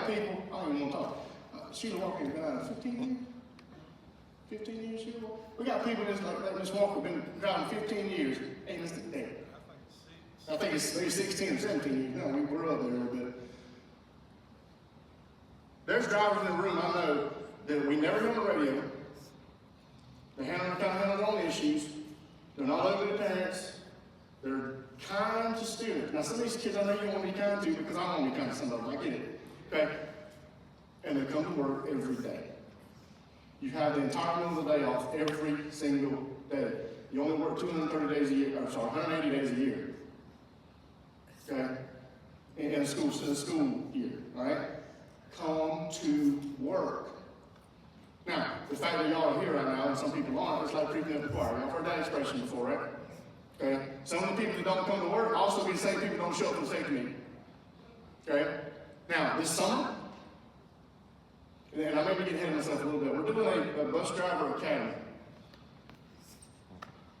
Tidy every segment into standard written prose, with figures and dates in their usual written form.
got people, I don't even want to talk. Sheila Walker has been out 15 years? 15 years, Sheila Walker? We got people that's like Miss Walker, been driving 15 years, ain't missed a day. I think it's maybe 16 or 17 years now. We were up there a little bit. There's drivers in the room I know that we never hear on the radio. They handle their own issues. They're not ugly to parents. They're kind to students. Now, some of these kids I know you don't want to be kind to because I don't want to be kind to some of them. I get it. Okay? And they come to work every day. You have the entire middle of the day off every single day. You only work 230 days a year, 180 days a year. Okay? In a school year, all right? Come to work. Now, the fact that y'all are here right now, and some people aren't, it's like preaching at the choir. Y'all heard that expression before, right? Okay? Some of the people that don't come to work also be the same people that don't show up for the safety meeting. Okay? Now, this summer, and I may be getting ahead of myself a little bit, we're doing a bus driver academy.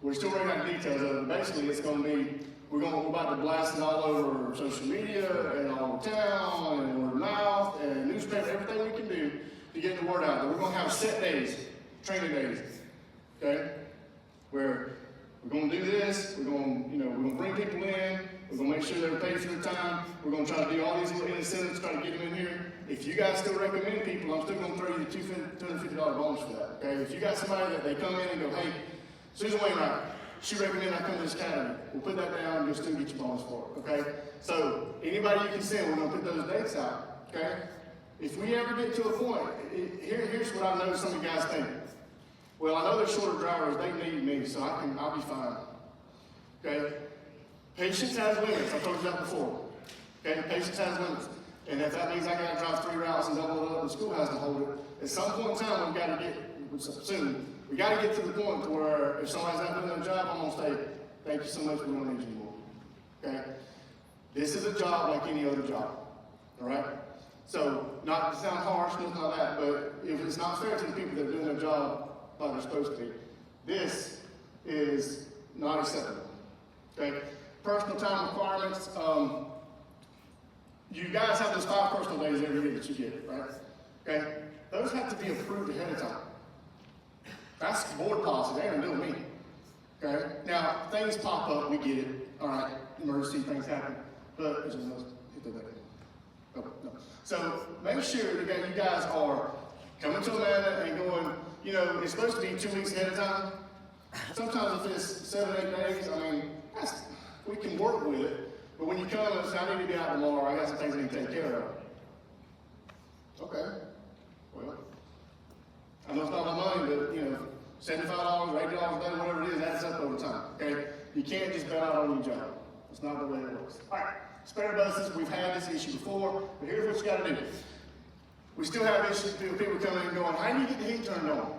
We're still working out the details of it. Basically, it's going to be, we're about to blast it all over social media and all over town and word of mouth and newspaper, everything we can do to get the word out there. We're going to have set days, training days, okay? Where we're going to do this, we're going to bring people in, we're going to make sure they're paid for their time, we're going to try to do all these little incentives, try to get them in here. If you guys still recommend people, I'm still going to throw you the $250 bonus for that, okay? If you got somebody that they come in and go, hey, Susan Wainwright, she recommended I come to this academy. We'll put that down and you'll still get your bonus for it, okay? So anybody you can send, we're going to put those dates out, okay? If we ever get to a point, here's what I know some of you guys think. Well, I know they're shorter drivers, they need me, so I'll be fine, okay? Patience has limits, I told you that before, okay? Patience has limits. And if that means I got to drive 3 routes and double it up, and the school has to hold it, at some point in time, we've got to get, soon, we got to get to the point where if somebody's not doing their job, I'm going to say, thank you so much, we don't need you anymore. Okay? This is a job like any other job. All right? So, not to sound harsh, nothing like that, but if it's not fair to the people that are doing their job like they're supposed to be, this is not acceptable. Okay? Personal time requirements. You guys have those 5 personal days every year that you get, right? Okay? Those have to be approved ahead of time. That's board policy. They ain't gonna do with me. Okay? Now, things pop up, we get it. All right, emergency things happen. But it's just oh, no. So make sure that you guys are coming to Atlanta and going, it's supposed to be 2 weeks ahead of time. Sometimes if it's 7, 8 days, we can work with it. But when you come and say, I need to be out tomorrow, I got some things I need to take care of. Okay. Well, I know it's not my money, but $75, $80 a day, whatever it is, adds up over time. Okay? You can't just bail out on your job. That's not the way it works. All right. Spare buses, we've had this issue before, but here's what you got to do. We still have issues with people coming in and going, how do you get the heat turned on?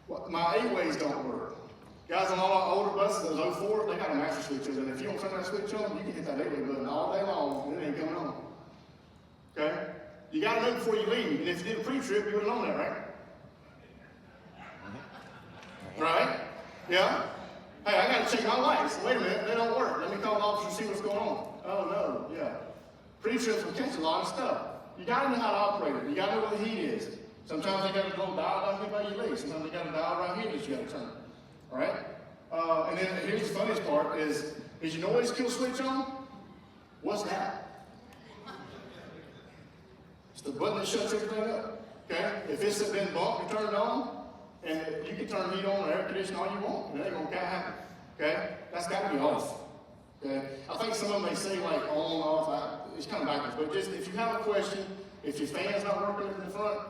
Well, my A-ways don't work. Guys on all our older buses, those 04, they got a master switches, and if you don't turn that switch on, you can hit that A-way button all day long, and it ain't coming on. Okay? You got to know before you leave, and if you did a pre-trip, you would have known that, right? Right? Yeah? Hey, I got to check my lights. Wait a minute, they don't work. Let me call the officer and see what's going on. Oh, no, yeah. Pre-trips will catch a lot of stuff. You got to know how to operate it. You got to know where the heat is. Sometimes they got a little dial down here by your leg. Sometimes they got a dial right here that you got to turn. All right? And then here's the funniest part is your noise kill switch on? What's that? It's the button that shuts everything up. Okay? If it's been bumped and turned on, and you can turn heat on or air conditioning all you want, and it ain't gonna happen. Okay? That's gotta be off. Okay? I think some of them may say like on and off. It's kind of backwards, but just if you have a question, if your fan's not working in the front,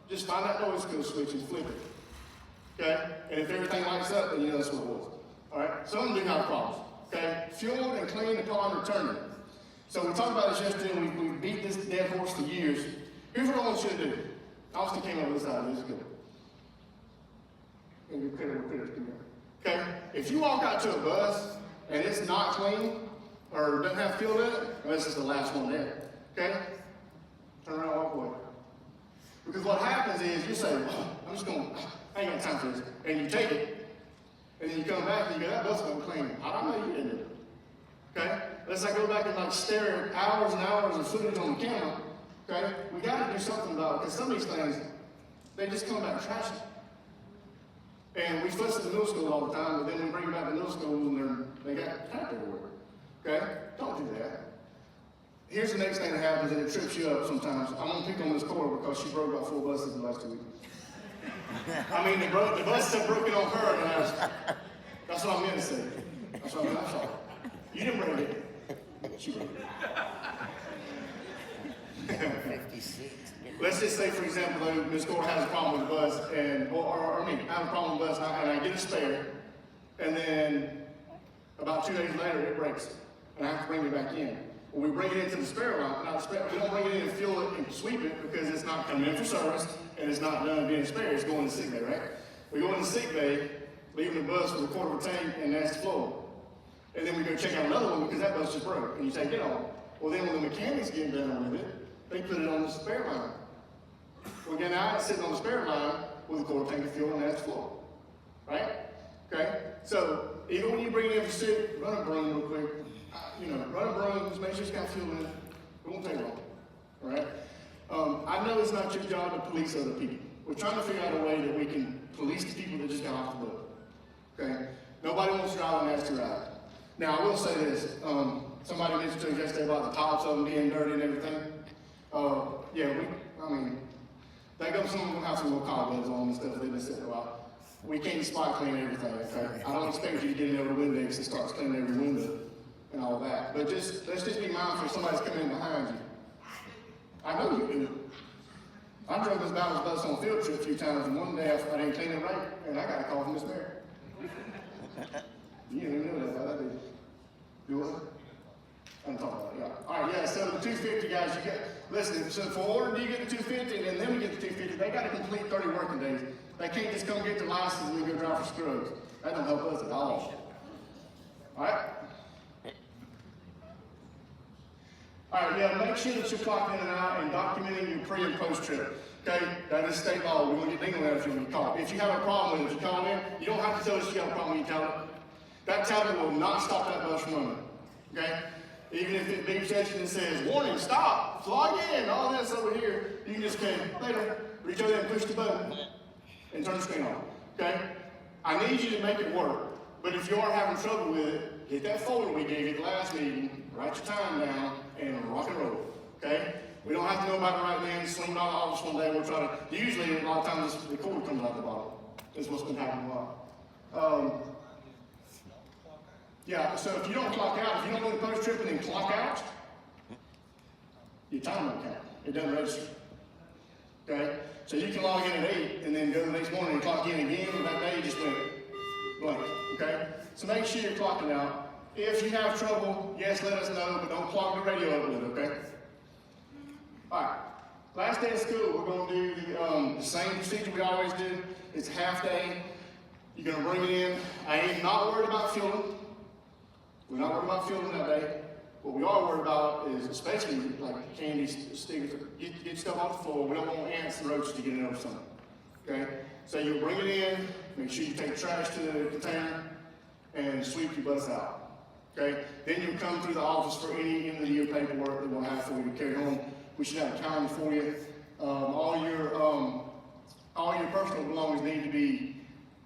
just find that noise kill switch and flip it. Okay? And if everything lights up, then you know that's what it was. All right? Some of them do have problems. Okay? Fuel and clean upon returning. So we talked about this yesterday, and we beat this dead horse for years. Here's what I want you to do. Austin came over this side. This is good. Okay? If you walk out to a bus and it's not clean or doesn't have fuel in it, well, this is the last one there. Okay? Turn around and walk away. Because what happens is you say, I ain't got time for this. And you take it, and then you come back and you go, that bus wasn't clean. I don't know you didn't do it. Okay? Unless I go back and stare at hours and hours of footage on the camera. Okay? We got do something about it, because some of these things, they just come back trashy. And we fuss at the middle school all the time, but then we bring them back to middle school and they got crap everywhere. Okay? Don't do that. Here's the next thing that happens, and it trips you up sometimes. I'm going to pick on Miss Cora because she broke about 4 buses in the last 2 weeks. I mean, the buses have broken on her, and that's what I meant to say. That's what I meant. I'm sorry. You didn't break it. She broke it. 56. Let's just say, for example, though, Ms. Cora has a problem with the bus, or me, I have a problem with the bus, and I get a spare, and then about 2 days later, it breaks, and I have to bring it back in. Well, we bring it into the spare line, we don't bring it in and fuel it and sweep it because it's not coming in for service, and it's not done being spare, it's going to sick bay, right? We go in the sick bay, leaving the bus with a quarter of a tank and that's the floor. And then we go check out another one because that bus just broke, and you take it on. Well, then when the mechanics get done with it, they put it on the spare line. Well, again, now it's sitting on the spare line with a quarter tank of fuel and that's the floor, right? Okay, so even when you bring it in for soup, run a broom real quick. Run a broom, just make sure it's got fuel in it. It won't take long, all right? I know it's not your job to police other people. We're trying to figure out a way that we can police the people that just got off the boat, okay? Nobody wants to drive a nasty ride. Now, I will say this. Somebody mentioned to us yesterday about the tops of them being dirty and everything. They go, some of them have some little cobwebs on them and stuff they've been sitting a while. We can't spot clean everything, okay? I don't expect you to get in over the Windex and start cleaning every window and all that. But let's just be mindful if somebody's coming in behind you. I know you do. I drove this balance bus on a field trip a few times, and one day I didn't clean it right, and I got a call from Miss Mary. You didn't even know that, did you? Do what? I'm talking about it, yeah. All right, yeah, so the 250 guys, listen, so for order do you get the 250, and then we get the 250, they got to complete 30 working days. They can't just come get their license and then go drive for Scruggs. That don't help us at all. All right? All right, yeah, make sure that you're clocking in and out and documenting your pre and post trip. Okay, that is state law. We're going to get dingled at if you call. If you have a problem with it, if you call in, you don't have to tell us you got a problem when you tell it. That teller will not stop that bus from running. Okay? Even if it beeps at you and says, warning, stop, log in, all this over here, you can just say, later, reach over there and push the button and turn the screen on. Okay? I need you to make it work. But if you are having trouble with it, hit that folder we gave you at the last meeting, write your time down, and rock and roll. Okay? We don't have to know about it right then, swing by the office one day, we'll try to, usually a lot of times the cord comes out the bottom. That's what's been happening a lot. Yeah, so if you don't clock out, if you don't go to post trip and then clock out, your time won't count. It doesn't register. Okay? So you can log in at 8 and then go the next morning and clock in again, and that day just went blank. Okay? So make sure you're clocking out. If you have trouble, yes, let us know, but don't clog the radio up with it, okay? All right. Last day of school, we're going to do the same procedure we always do. It's a half day. You're going to bring it in. I am not worried about fueling. We're not worried about fueling that day. What we are worried about is especially like candy stickers. Get stuff off the floor. We don't want ants and roaches to get in over something. Okay? So you'll bring it in, make sure you take the trash to the container, and sweep your bus out. Okay? Then you'll come through the office for any end of the year paperwork that we'll have for you to carry home. We should have a calendar for you. All your personal belongings need to be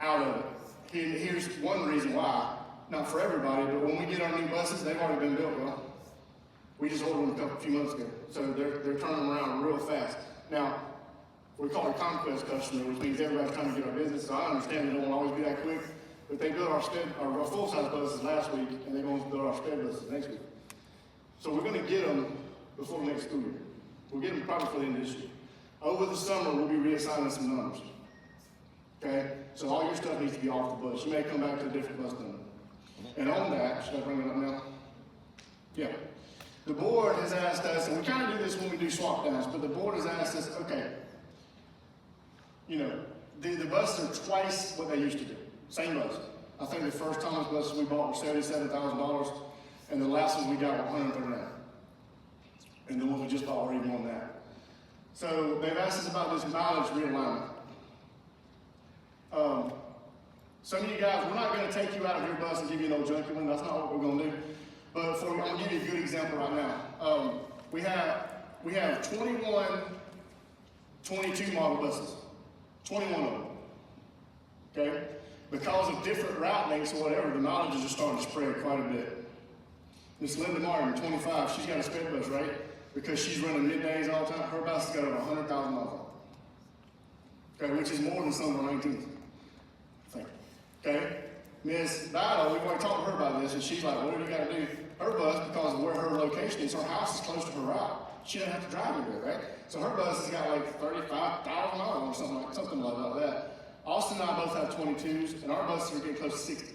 out of it. Here's one reason why. Not for everybody, but when we get our new buses, they've already been built, well. We just ordered them a few months ago, so they're turning them around real fast. Now, we call it a conquest customer, which means everybody's trying to get our business, so I understand they don't always be that quick, but they built our full-size buses last week, and they're going to build our sped buses next week. So we're going to get them before next school year. We'll get them probably for the end of this year. Over the summer, we'll be reassigning some numbers. Okay? So all your stuff needs to be off the bus. You may come back to a different bus number. And on that, should I bring it up now? Yeah. The board has asked us, and we kind of do this when we do swap downs, but the board has asked us, okay, the buses are twice what they used to do. Same bus. I think the first Thomas buses we bought were $77,000, and the last ones we got were $139,000. And the ones we just bought were even on that. So they've asked us about this mileage realignment. Some of you guys, we're not going to take you out of your bus and give you an old junky one. That's not what we're going to do. But I'm going to give you a good example right now. We have 21 22 model buses, 21 of them, okay? Because of different route lengths or whatever, the mileages are starting to spread quite a bit. Miss Linda Martin, 25, she's got a sped bus, right? Because she's running middays all the time, her bus has got over 100,000 miles on it. Okay, which is more than some of our 19s, I think. Okay? Miss Battle, we've already talked to her about this, and she's like, what do you got to do? Her bus, because of where her location is, her house is close to her route. She doesn't have to drive anywhere, right? So her bus has got like 35,000 miles or something like that. Austin and I both have 22s, and our buses are getting close to 60.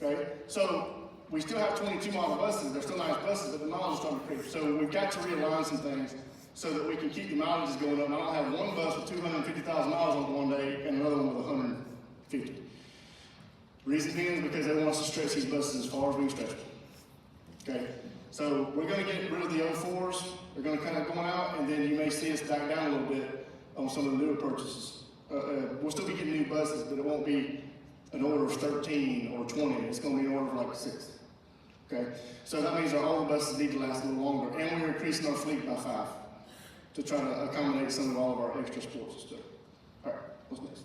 Okay? So we still have 22 model buses. They're still nice buses, but the mileage are starting to creep. So we've got to realign some things so that we can keep the mileages going up. And I don't have one bus with 250,000 miles on it one day and another one with 150. Reason being is because they want us to stretch these buses as far as we can stretch them. Okay? So we're going to get rid of the 04s. They're going to kind of go out, and then you may see us back down a little bit on some of the newer purchases. We'll still be getting new buses, but it won't be an order of 13 or 20. It's going to be an order of like 6. Okay? So that means our older buses need to last a little longer, and we're increasing our fleet by 5 to try to accommodate some of all of our extra sports and stuff. All right, what's next?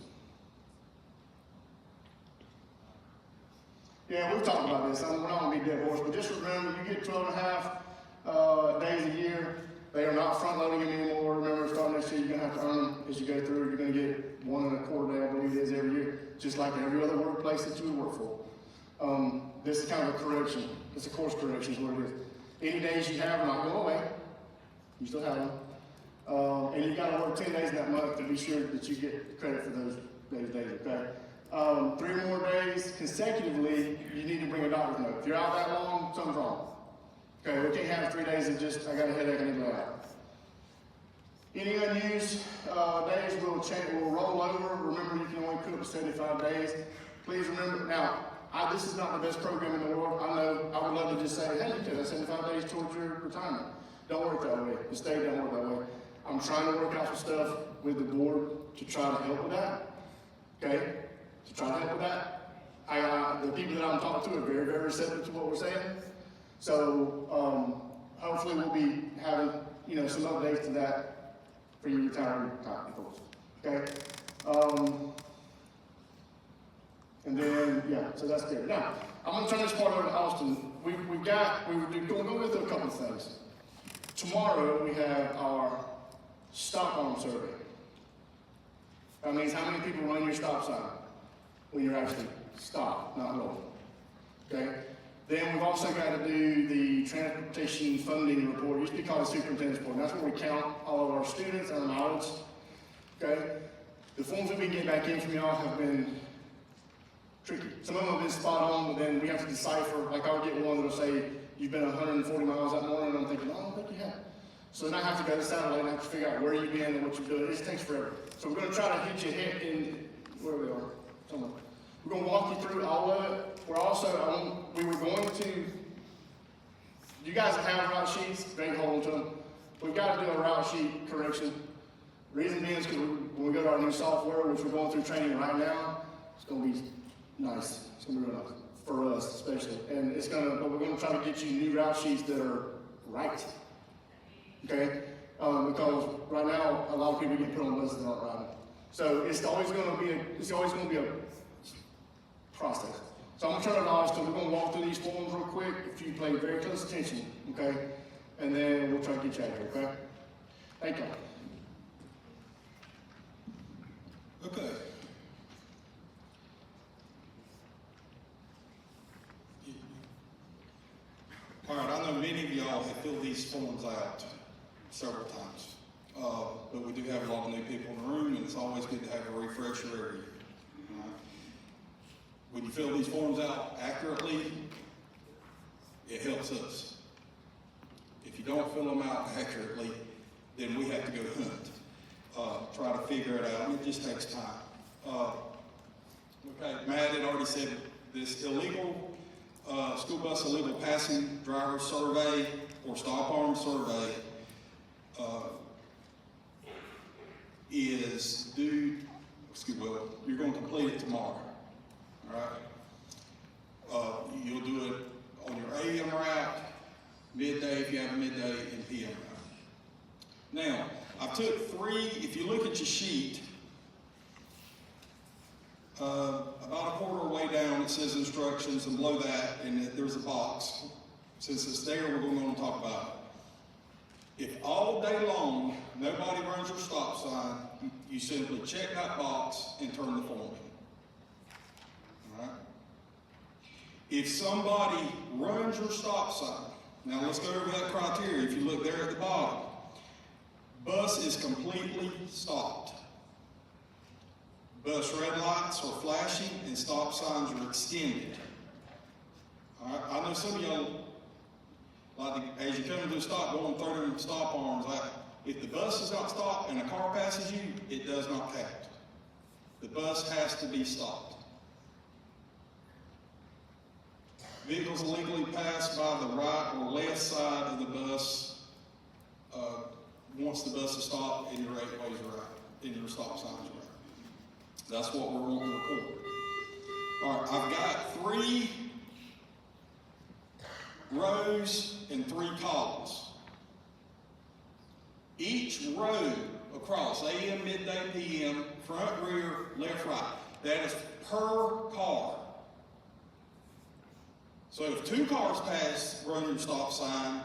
Yeah, we've talked about this. We're not going to be dead horse, but just remember, you get 12 and a half days a year. They are not front-loading them anymore. Remember, starting next year, you're going to have to earn them as you go through. You're going to get 1.25 day, I believe it is, every year, just like every other workplace that you would work for. This is kind of a correction. It's a course correction is what it is. Any days you have are not going away. You still have them. And you've got to work 10 days in that month to be sure that you get credit for those days, okay? 3 more days consecutively, you need to bring a doctor's note. If you're out that long, something's wrong. Okay, we can't have 3 days of just, I got a headache, I need to go out. Any unused days will roll over. Remember, you can only put up to 75 days. Please remember, now, this is not the best program in the world. I know, I would love to just say, hey, you could have 75 days towards your retirement. Don't work that way. The state don't work that way. I'm trying to work out some stuff with the board to try to help with that. Okay? To try to help with that. The people that I'm talking to are very, very receptive to what we're saying. So hopefully we'll be having, some updates to that for your retirement folks. Okay? And then, so that's good. Now, I'm going to turn this part over to Austin. We're going to go through a couple of things. Tomorrow we have our stop arm survey. That means how many people run your stop sign when you're actually stopped, not rolling. Okay? Then we've also got to do the transportation funding report. It used to be called the superintendent's report. That's where we count all of our students and our mileage. Okay? The forms that we get back in from y'all have been tricky. Some of them have been spot on, but then we have to decipher. Like I'll get one that'll say, you've been 140 miles that morning, and I'm thinking, I don't think you have. So then I have to go to satellite and I have to figure out where you've been and what you're doing. It just takes forever. So we're going to try to hit you in where we are. Somewhere. We're going to walk you through all of it. We're also, we were going to, you guys that have route sheets, great hold on to them. We've got to do a route sheet correction. Reason being is because when we go to our new software, which we're going through training right now, it's going to be nice. It's going to be real nice. For us, especially. And but we're going to try to get you new route sheets that are right. Okay? Because right now, a lot of people get put on buses that aren't riding. So it's always going to be a process. So I'm going to turn it off, so we're going to walk through these forms real quick, if you pay very close attention, okay? And then we'll try to get you out of here, okay? Thank you. Okay. All right, I know many of y'all have filled these forms out several times, but we do have a lot of new people in the room, and it's always good to have a refresher every year. When you fill these forms out accurately, it helps us. If you don't fill them out accurately, then we have to go hunt, try to figure it out. It just takes time. Okay, Matt had already said this school bus illegal passing driver survey or stop arm survey is due, you're going to complete it tomorrow. All right. You'll do it on your AM route, midday if you have a midday, and PM route. Now, I took three, if you look at your sheet, about a quarter way down, it says instructions, and below that, and there's a box. Since it's there, we're going to talk about it. If all day long, nobody runs your stop sign, you simply check that box and turn the form in. All right? If somebody runs your stop sign, now let's go over that criteria. If you look there at the bottom, bus is completely stopped. Bus red lights are flashing and stop signs are extended. All right? I know some of y'all, as you come to the stop, go and throw them stop arms out. If the bus is not stopped and a car passes you, it does not count. The bus has to be stopped. Vehicles illegally pass by the right or left side of the bus once the bus is stopped and your 8 ways are out, and your stop signs are out. That's what we're wanting to record. All right, I've got 3 rows and 3 columns. Each row across, AM, midday, PM, front, rear, left, right, that is per car. So if 2 cars pass run your stop sign,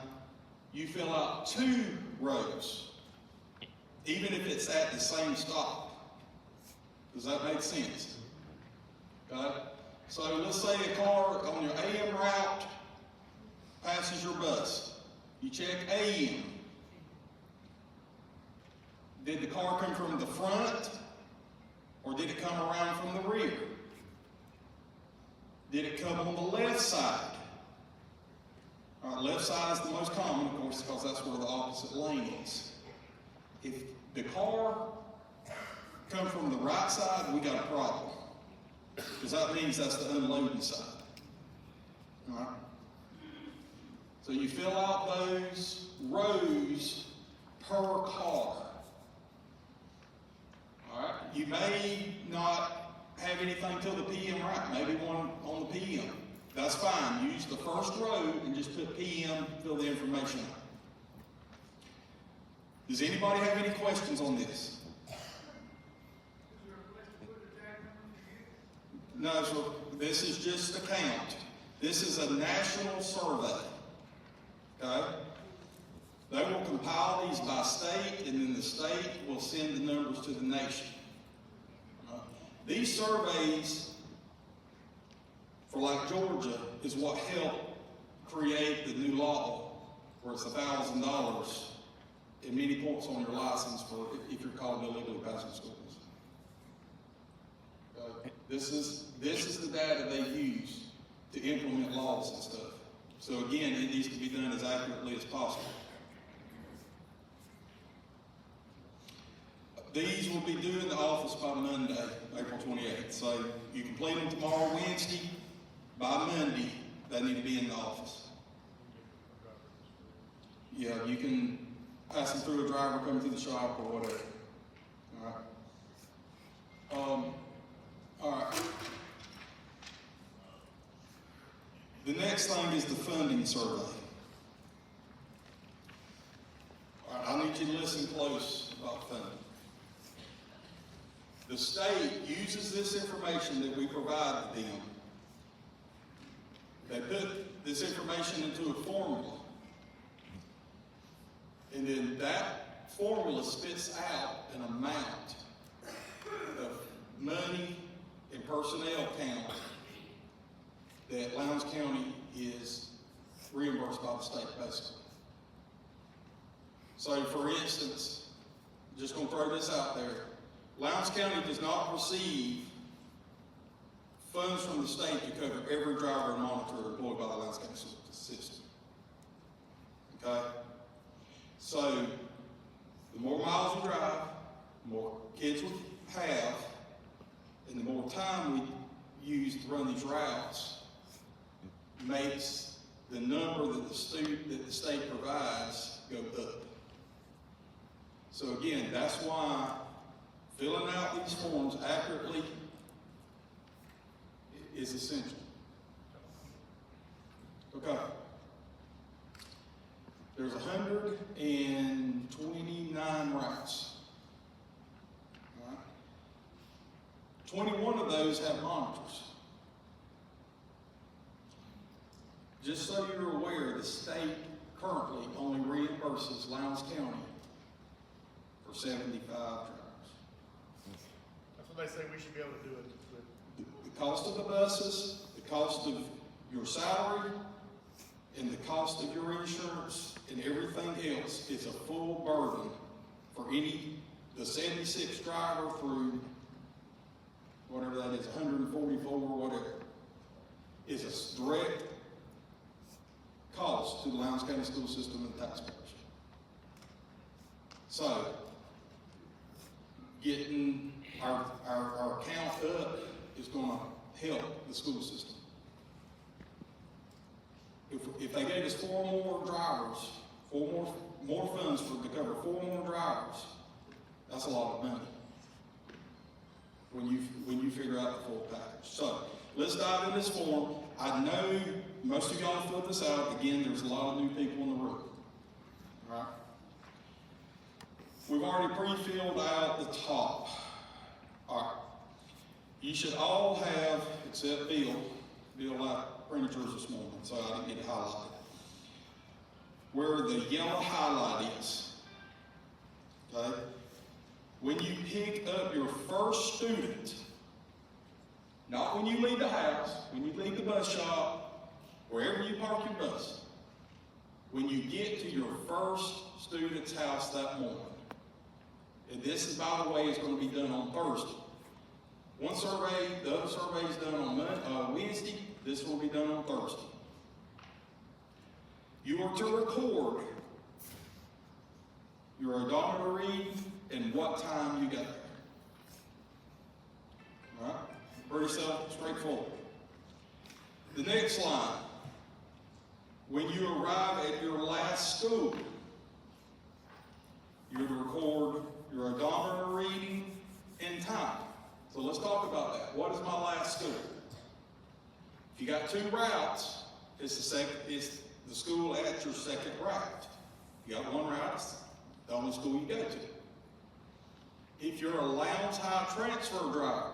you fill out 2 rows, even if it's at the same stop. Does that make sense? Okay? So let's say a car on your AM route passes your bus. You check AM. Did the car come from the front or did it come around from the rear? Did it come on the left side? All right, left side is the most common, of course, because that's where the opposite lane is. If the car comes from the right side, we got a problem. Because that means that's the unloading side. All right? So you fill out those rows per car. All right? You may not have anything till the PM right, maybe one on the PM. That's fine. Use the first row and just put PM, fill the information out. Does anybody have any questions on this? No, sir. This is just a count. This is a national survey. Okay? They will compile these by state, and then the state will send the numbers to the nation. These surveys, for like Georgia, is what helped create the new law, where it's $1,000 and many points on your license for if you're caught illegally passing schools. This is the data they use to implement laws and stuff. So again, it needs to be done as accurately as possible. These will be due in the office by Monday, April 28th. So you complete them tomorrow, Wednesday. By Monday, they need to be in the office. Yeah, you can pass them through a driver, come through the shop, or whatever. All right. All right. The next thing is the funding survey. All right, I need you to listen close about funding. The state uses this information that we provide to them. They put this information into a formula. And then that formula spits out an amount of money and personnel count that Lowndes County is reimbursed by the state, basically. So, for instance, just going to throw this out there. Lowndes County does not receive funds from the state to cover every driver and monitor employed by the Lowndes County system. Okay? So, the more miles we drive, the more kids we have, and the more time we use to run these routes makes the number that the state provides go up. So again, that's why filling out these forms accurately is essential. Okay. There's 129 routes. All right? 21 of those have monitors. Just so you're aware, the state currently only reimburses Lowndes County for 75 drivers. That's what they say we should be able to do it with. The cost of the buses, the cost of your salary, and the cost of your insurance and everything else is a full burden for the 76 driver through whatever that is, 144 or whatever, is a direct cost to the Lowndes County school system and taxpayers. So, getting our count up is going to help the school system. If they gave us 4 more drivers, more funds to cover 4 more drivers, that's a lot of money when you figure out the full package. So let's dive in this form. I know most of y'all filled this out. Again, there's a lot of new people in the room. All right. We've already pre-filled out the top. All right. You should all have, except Bill printed yours this morning, so I didn't get it highlighted. Where the yellow highlight is, okay? When you pick up your first student, not when you leave the house, when you leave the bus shop, wherever you park your bus, when you get to your first student's house that morning, and this is, by the way, is going to be done on Thursday. One survey, the other survey is done on Wednesday. This will be done on Thursday. You are to record your odometer read and what time you got there. All right? Pretty straightforward. The next line. When you arrive at your last school, you're to record your odometer reading and time. So let's talk about that. What is my last school? If you got 2 routes, it's the school at your second route. If you got 1 route, it's the only school you go to. If you're a Lowndes High transfer driver,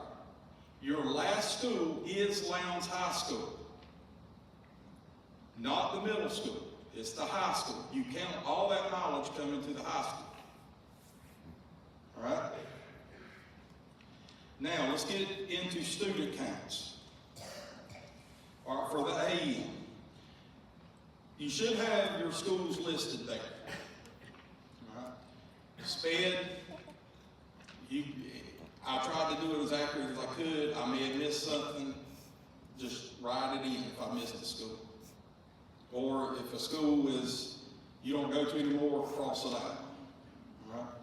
your last school is Lowndes High School. Not the middle school, it's the high school. You count all that mileage coming to the high school. All right? Now, let's get into student counts. All right, for the AEM. You should have your schools listed there. All right? SPED, I tried to do it as accurate as I could. I may have missed something. Just write it in if I missed a school. Or if a school you don't go to anymore, cross it out. All right?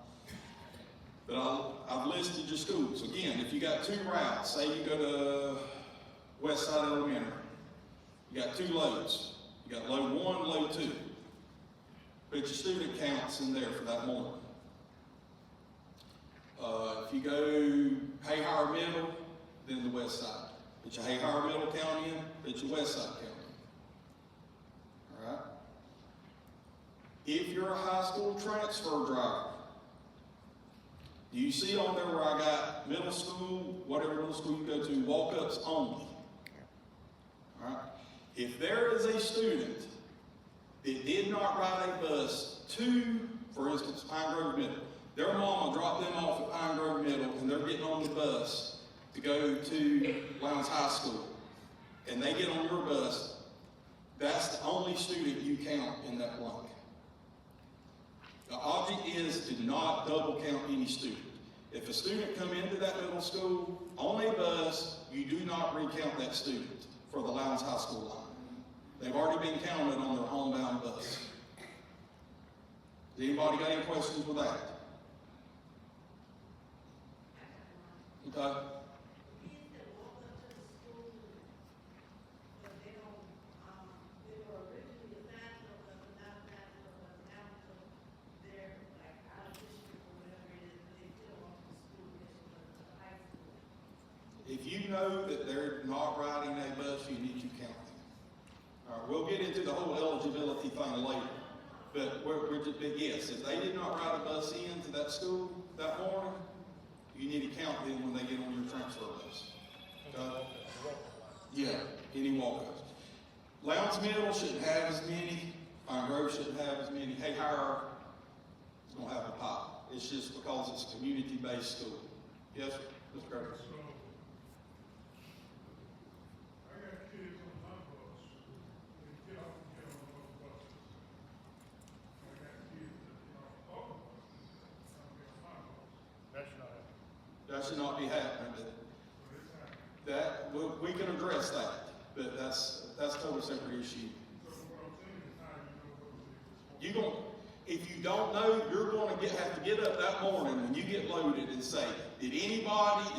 But I've listed your schools. Again, if you got 2 routes, say you go to Westside Elementary, you got 2 loads. You got load 1, load 2. Put your student counts in there for that morning. If you go Hayhire Middle, then the West Side. Put your Hayhire Middle count in, put your West Side count in. All right? If you're a high school transfer driver, do you see on there where I got middle school, whatever middle school you go to, walk-ups only? All right? If there is a student that did not ride a bus to, for instance, Pine Grove Middle, their mama dropped them off at Pine Grove Middle and they're getting on the bus to go to Lowndes High School, and they get on your bus, that's the only student you count in that blank. The object is to not double count any student. If a student come into that middle school on a bus, you do not recount that student for the Lowndes High School line. They've already been counted on their homebound bus. Has anybody got any questions with that? Okay. If you know that they're not riding a bus, you need to count them. All right, we'll get into the whole eligibility thing later. But yes, if they did not ride a bus into that school that morning, you need to count them when they get on your transfer bus. Yeah, any walk-ups. Lowndes Middle shouldn't have as many, Pine Grove shouldn't have as many, Hayhire is gonna have a pop. It's just because it's a community-based school. Yes, Mr. Curtis? I got kids on my bus, they get off and get on those buses. I got kids that get off other buses, come get on my bus. That should not happen. That should not be happening, but But it's happening. that, we can address that, but that's a totally separate issue. So what I'm saying is how you know what it is. You gon' if you don't know, you're gonna have to get up that morning when you get loaded and say, is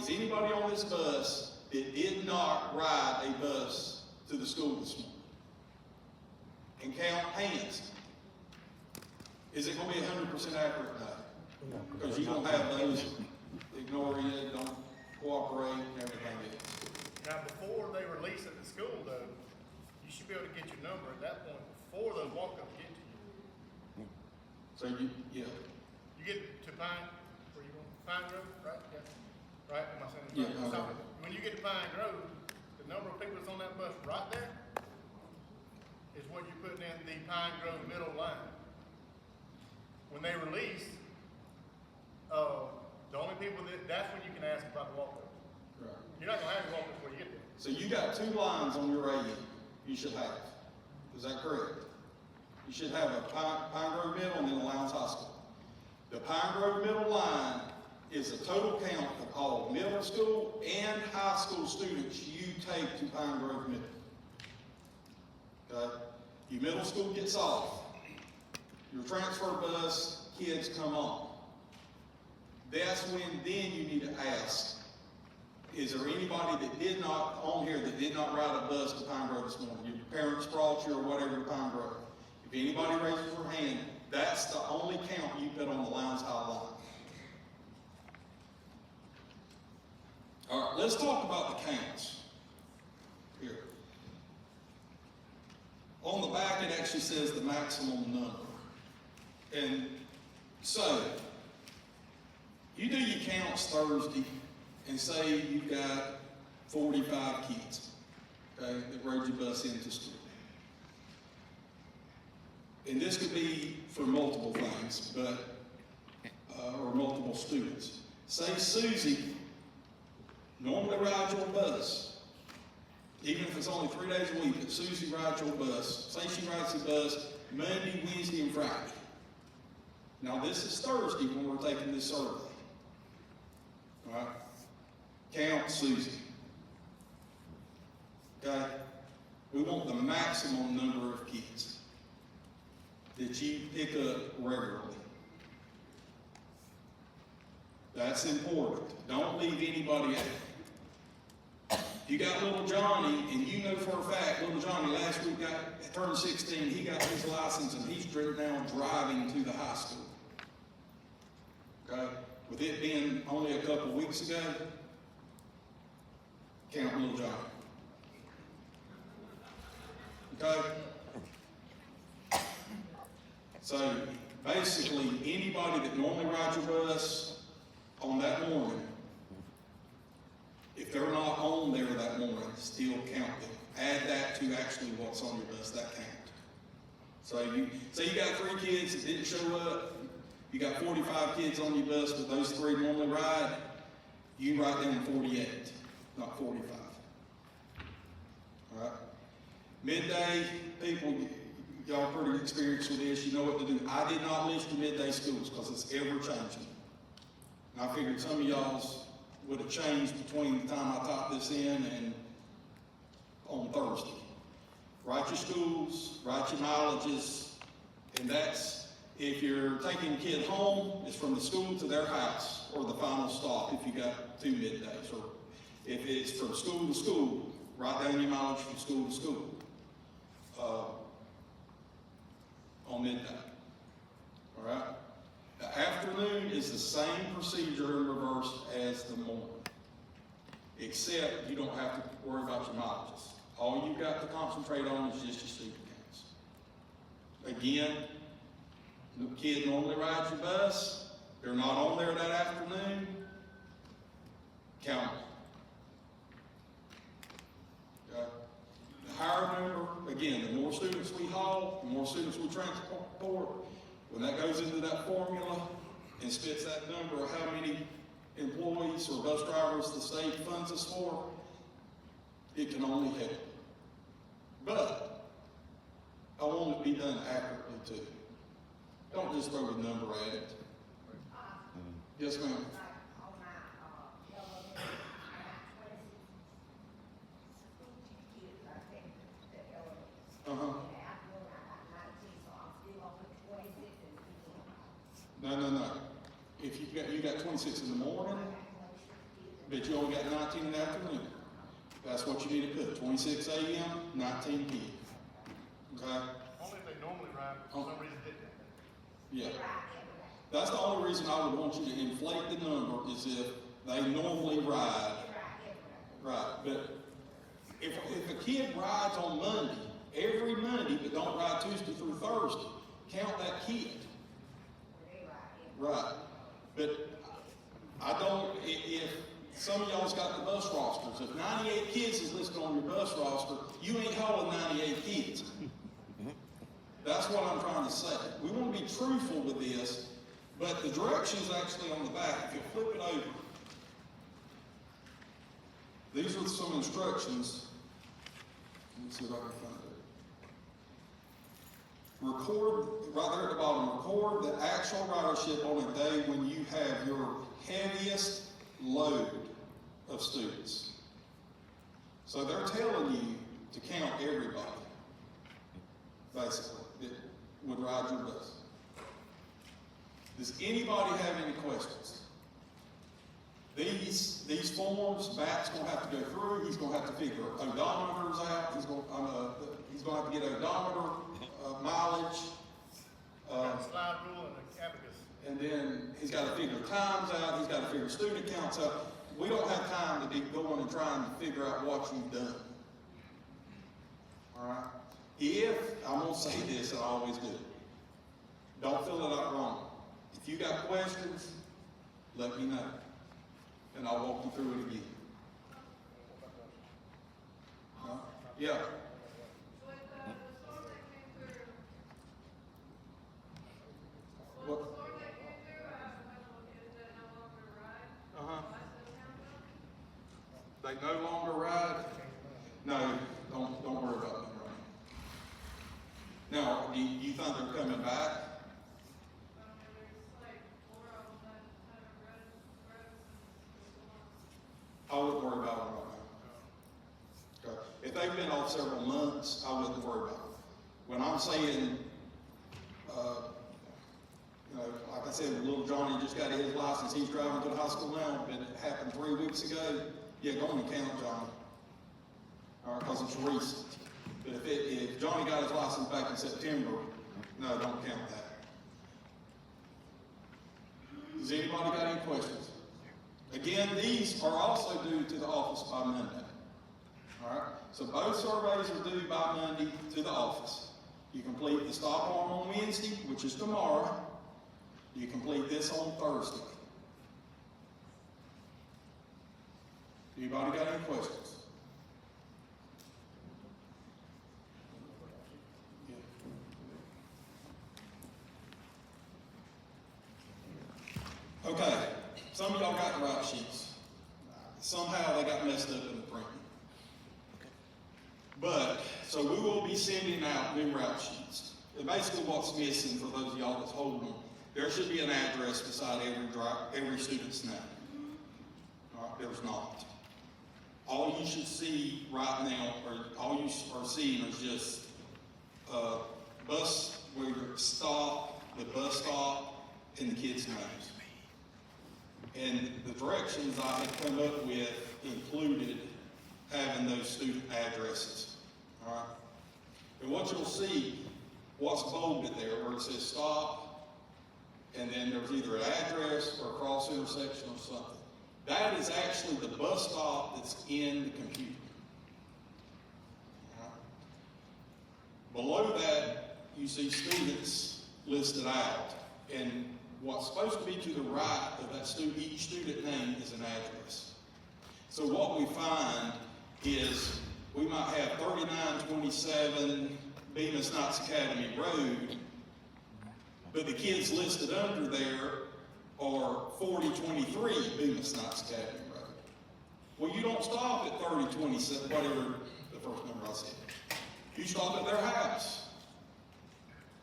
anybody on this bus that did not ride a bus to the school this morning? And count hands. Is it gonna be 100% accurate? No. Because you're gonna have those ignore you, don't cooperate, and everything else. Now, before they release at the school, though, you should be able to get your number at that point before those walk-ups get to you. So yeah. You get to Pine, where you going? Pine Grove, right? Yeah. Right? Am I saying it Yeah, right? Pine So, Grove. when you get to Pine Grove, the number of people that's on that bus right there is what you're putting in the Pine Grove middle line. When they release, the only people that's when you can ask about the walk-ups. Right. You're not gonna have the walk-ups before you get there. So you got 2 lines on your AU, you should have. Is that correct? You should have a Pine Grove Middle and then a Lowndes High School. The Pine Grove Middle line is a total count of all middle school and high school students you take to Pine Grove Middle. Okay? Your middle school gets off. Your transfer bus kids come on. That's when then you need to ask, is there anybody that did not, on here, that did not ride a bus to Pine Grove this morning? Your parents brought you or whatever to Pine Grove. If anybody raises their hand, that's the only count you put on the Lowndes High line. All right, let's talk about the counts. Here. On the back, it actually says the maximum number. And so, you do your counts Thursday, and say you've got 45 kids, okay, that rode your bus into school. And this could be for multiple things, but, or multiple students. Say Susie normally rides your bus, even if it's only 3 days a week, that Susie rides your bus. Say she rides the bus Monday, Wednesday, and Friday. Now this is Thursday when we're taking this survey. All right? Count Susie. Okay? We want the maximum number of kids that you pick up regularly. That's important. Don't leave anybody out. You got little Johnny, and you know for a fact, little Johnny last week turned 16, he got his license, and he's now driving to the high school. Okay? With it being only a couple weeks ago, count little Johnny. Okay? So, basically, anybody that normally rides your bus on that morning, if they're not on there that morning, still count them. Add that to actually what's on your bus, that count. So you say you got 3 kids that didn't show up, you got 45 kids on your bus, but those 3 normally ride, you write down 48, not 45. All right? Midday, people, y'all are pretty experienced with this, you know what to do. I did not list the midday schools because it's ever changing. And I figured some of y'all's would have changed between the time I typed this in and on Thursday. Write your schools, write your mileages, and that's, if you're taking a kid home, it's from the school to their house, or the final stop if you got 2 middays. Or if it's from school to school, write down your mileage from school to school on midday. All right? The afternoon is the same procedure in reverse as the morning, except you don't have to worry about your mileages. All you've got to concentrate on is just your student counts. Again, The kid normally rides your bus, they're not on there that afternoon, count them. Okay? The higher number, again, the more students we haul, the more students we transport, when that goes into that formula and spits that number of how many employees or bus drivers the state funds us for, it can only help. But I want it to be done accurately too. Don't just throw a number at it. Yes, ma'am. Uh-huh. No. If you got 26 in the morning, but you only got 19 in the afternoon. That's what you need to put, 26 a.m., 19 p.m. Okay? Only if they normally ride, for some reason didn't. Yeah. That's the only reason I would want you to inflate the number is if they normally ride. Right, but if a kid rides on Monday, every Monday, but don't ride Tuesday through Thursday, count that kid. Right, but I don't, if some of y'all's got the bus rosters, if 98 kids is listed on your bus roster, you ain't hauling 98 kids. That's what I'm trying to say. We want to be truthful with this, but the directions actually on the back, if you flip it over, these are some instructions. Let me see if I can find it. Record, right there at the bottom, record the actual ridership on a day when you have your heaviest load of students. So they're telling you to count everybody, basically, that would ride your bus. Does anybody have any questions? These forms, Matt's going to have to go through. He's going to have to figure odometers out. He's going to have to get odometer mileage. Slide rule and the abacus. And then he's got to figure times out. He's got to figure student counts out. We don't have time to be going and trying to figure out what you've done. All right? If, I'm going to say this, I always do. Don't fill it out wrong. If you got questions, let me know. And I'll walk you through it again. Yeah. What? They no longer ride? No, don't worry about them running. Now, do you think they're coming back? I wouldn't worry about them right now. Okay. If they've been off several months, I wouldn't worry about them. When I'm saying, like I said, little Johnny just got his license, he's driving to the high school now, but it happened 3 weeks ago, yeah, go on and count Johnny. All right, because it's recent. But if Johnny got his license back in September, no, don't count that. Does anybody got any questions? Again, these are also due to the office by Monday. All right? So both surveys are due by Monday to the office. You complete the stop arm on Wednesday, which is tomorrow. You complete this on Thursday. Anybody got any questions? Okay, some of y'all got the right sheets. Somehow they got messed up in the printing. But, so we will be sending out new route sheets. And basically what's missing for those of y'all that's holding them, there should be an address beside every student's name. All right, there's not. All you should see right now, or all you are seeing is just bus, where you stop, the bus stop, and the kids' names. And the directions I had come up with included having those student addresses. All right? And what you'll see, what's bolded there, where it says stop, and then there's either an address or a cross intersection or something. That is actually the bus stop that's in the computer. All right? Below that, you see students listed out. And what's supposed to be to the right of that each student name is an address. So what we find is we might have 3927 Bemis Knights Academy Road, but the kids listed under there are 4023 Bemis Knights Academy Road. Well, you don't stop at 3027, whatever the first number I said. You stop at their house.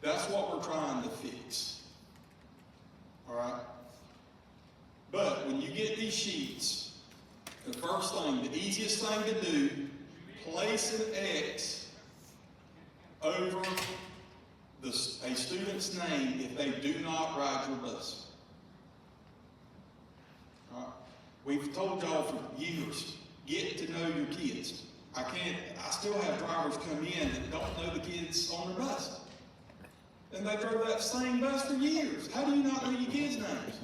That's what we're trying to fix. All right? But when you get these sheets, the first thing, the easiest thing to do, place an X over a student's name if they do not ride your bus. All right? We've told y'all for years, get to know your kids. I still have drivers come in that don't know the kids on their bus. And they drove that same bus for years. How do you not know your kids' names?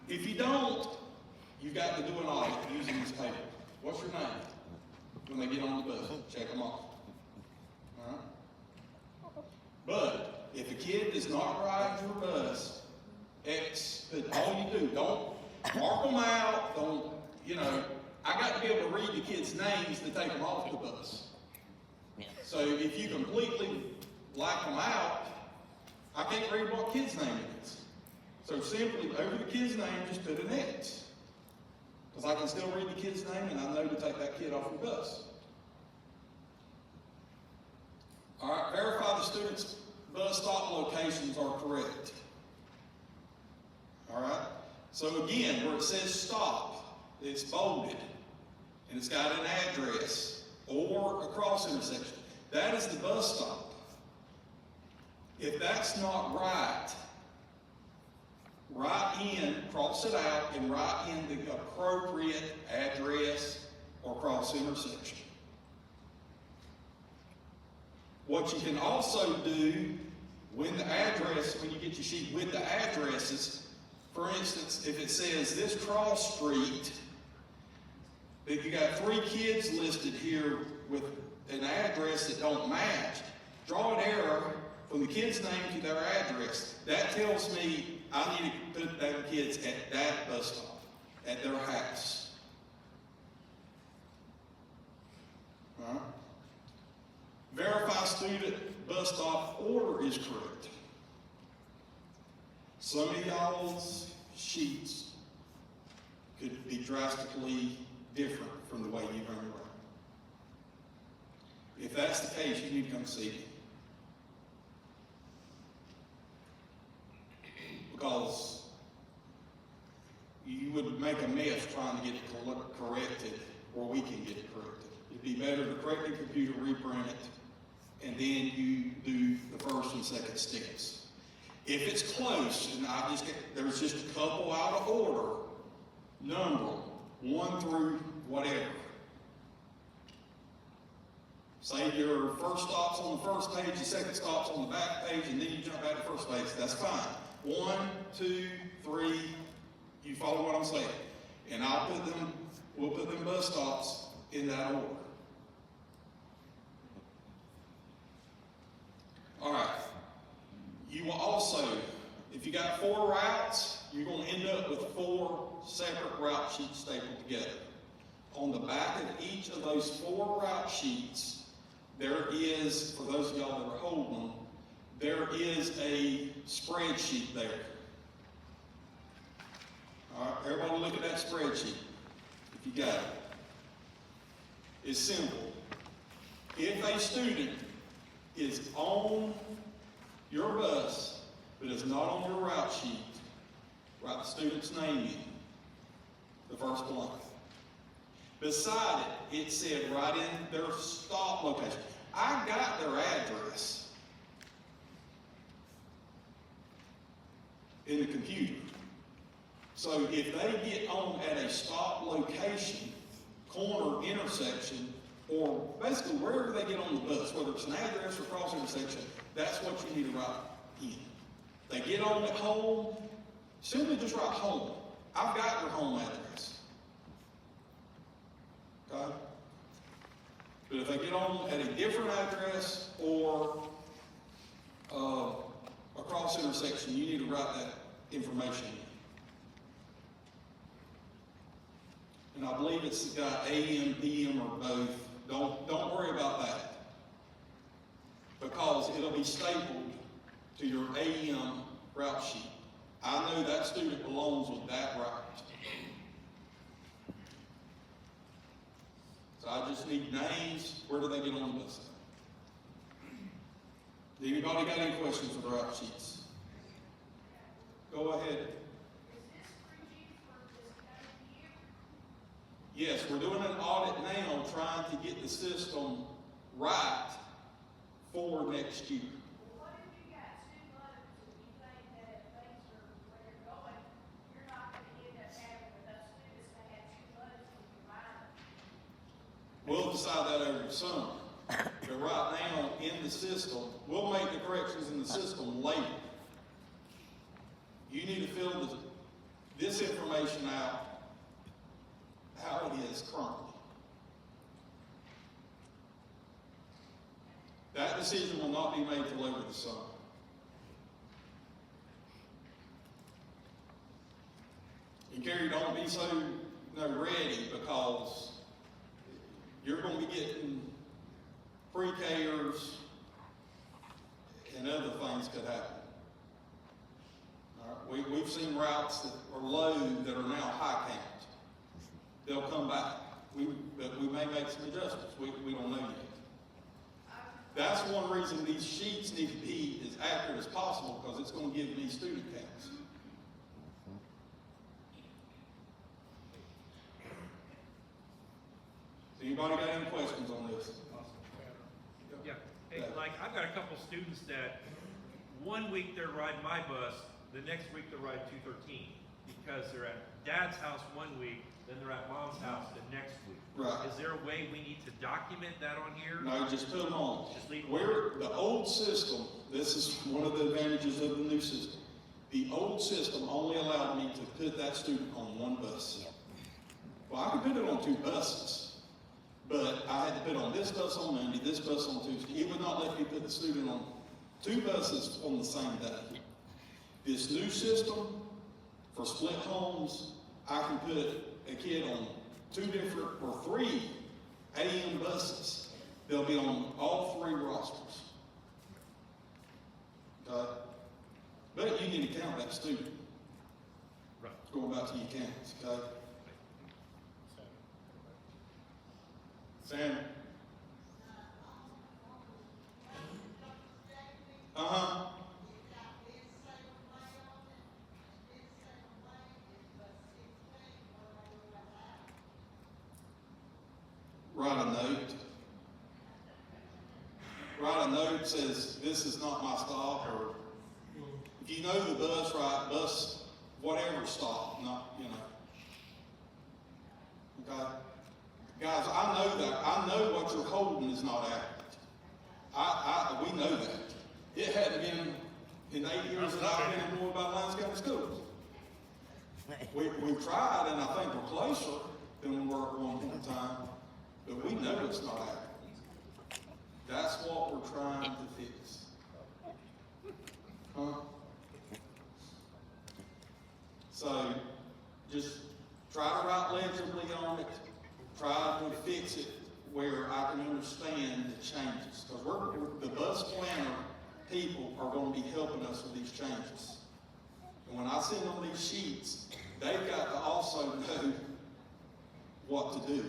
If you don't, you've got to do an audit using this paper. What's your name? When they get on the bus, check them off. All right? But if a kid does not ride your bus, all you do, don't mark them out, I got to be able to read the kids' names to take them off the bus. So if you completely black them out, I can't read what kid's name it is. So simply over the kid's name, just put an X. Because I can still read the kid's name and I know to take that kid off the bus. All right, verify the student's bus stop locations are correct. All right, so again, where it says stop, it's bolded. And it's got an address or a cross intersection. That is the bus stop. If that's not right, write in, cross it out, and write in the appropriate address or cross intersection. What you can also do when you get your sheet with the addresses, for instance, if it says this cross street, if you got 3 kids listed here with an address that don't match, draw an arrow from the kid's name to their address. That tells me I need to put them kids at that bus stop, at their house. All right? Verify student bus stop order is correct. Some of y'all's sheets could be drastically different from the way you run around. If that's the case, you need to come see me. Because you would make a mess trying to get it corrected, or we can get it corrected. It'd be better to correct the computer, reprint it, and then you do the first and second steps. If it's close, and there's just a couple out of order, number 1 through whatever. Say your first stop's on the first page, your second stop's on the back page, and then you jump back to the first page. That's fine. 1, 2, 3, you follow what I'm saying. And we'll put them bus stops in that order. All right. You will also, if you got 4 routes, you're going to end up with 4 separate route sheets stapled together. On the back of each of those 4 route sheets, there is, for those of y'all that are holding them, there is a spreadsheet there. All right, everybody look at that spreadsheet, if you got it. It's simple. If a student is on your bus, but is not on your route sheet, write the student's name in, the first blank. Beside it, it said write in their stop location. I got their address in the computer. So if they get on at a stop location, corner, intersection, or basically wherever they get on the bus, whether it's an address or cross intersection, that's what you need to write in. They get on at home, simply just write home. I've got their home address. Okay? But if they get on at a different address or a cross intersection, you need to write that information in. And I believe it's got AM, PM, or both. Don't worry about that. Because it'll be stapled to your AM route sheet. I know that student belongs with that route. So I just need names. Where do they get on the bus? Anybody got any questions for the route sheets? Go ahead. Yes, we're doing an audit now, trying to get the system right for next year. What if you got two loads and you think that things are where you're going, you're not gonna end up having with those students that have two loads and you combine them? We'll decide that over the summer. But right now, in the system, we'll make the corrections in the system later. You need to fill this information out how it is currently. That decision will not be made till over the summer. And Gary, don't be so ready, because you're going to be getting pre-Kers and other things could happen. All right. We've seen routes that are low that are now high count. They'll come back. But we may make some adjustments. We don't know yet. That's one reason these sheets need to be as accurate as possible, because it's going to give me student counts. Anybody got any questions on this? Yeah, hey, like, I've got a couple students that, one week they're riding my bus, the next week they're riding 213, because they're at dad's house one week, then they're at mom's house the next week. Right. Is there a way we need to document that on here? No, just put them on. Just leave them Where the old system, this is one of the advantages of the new system. The old system only allowed me to put that student on one bus. Well, I could put it on two buses, but I had to put on this bus on Monday, this bus on Tuesday. It would not let me put the student on two buses on the same day. This new system for split homes, I can put a kid on two different or three AM buses. They'll be on all three rosters. Okay? But you need to count that student. Right. Going back to your counts, okay? Sam? Uh-huh. Write a note. Write a note says, this is not my stop, or if you know the bus, write bus, whatever stop, not, Okay? Guys, I know that. I know what you're holding is not accurate. We know that. It hadn't been in 8 years that I've been employed by Lyons County Schools. We've tried, and I think we're closer than we were at one point in time. But we know it's not accurate. That's what we're trying to fix. Huh? So, just try to write legibly on it. Try to fix it where I can understand the changes. Because the bus planner people are going to be helping us with these changes. And when I send them these sheets, they've got to also know what to do.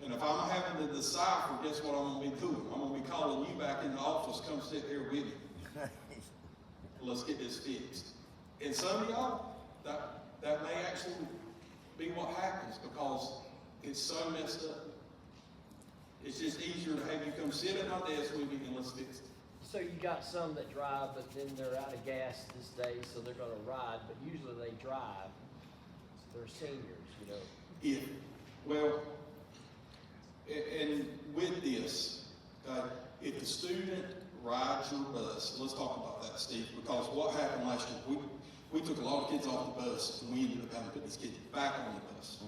And if I'm having to decipher, guess what I'm going to be doing? I'm going to be calling you back in the office, come sit here with me. Let's get this fixed. And some of y'all, that may actually be what happens, because it's so messed up. It's just easier to have you come sit at my desk with me and let's fix it. So you got some that drive, but then they're out of gas this day, so they're gonna ride, but usually they drive. They're seniors, Yeah, well, and with this, if the student rides your bus, let's talk about that, Steve, because what happened last year, we took a lot of kids off the bus, and we ended up having to put these kids back on the bus.